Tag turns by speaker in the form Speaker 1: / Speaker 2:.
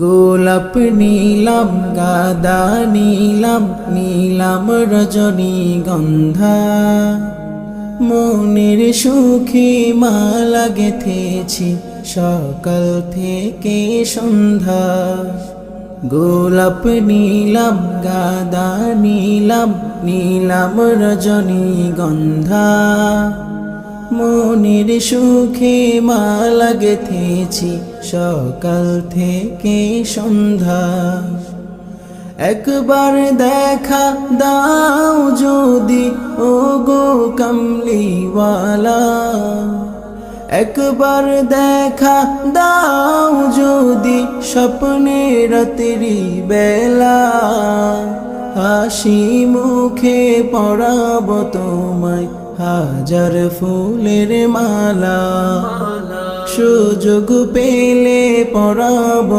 Speaker 1: গোলাপ নীলাম গাদা নীলাম নীলাম রজনীগন্ধা মনের সুখে মালা গেথেছি সকাল থেকে সন্ধ্যা। গোলাপ নীলাম গাদা নীলাম নীলাম রজনীগন্ধা মনের সুখে মালা গেথেছি সকাল থেকে সন্ধ্যা। একবার দেখা দাও যদি ও গো কামলিওয়ালা, একবার দেখা দাও যদি স্বপ্নে রাত্রি বেলা, হাসি মুখে পরাব তোমায় হাজার ফুলের মালা, সুযোগ পেলে পরাব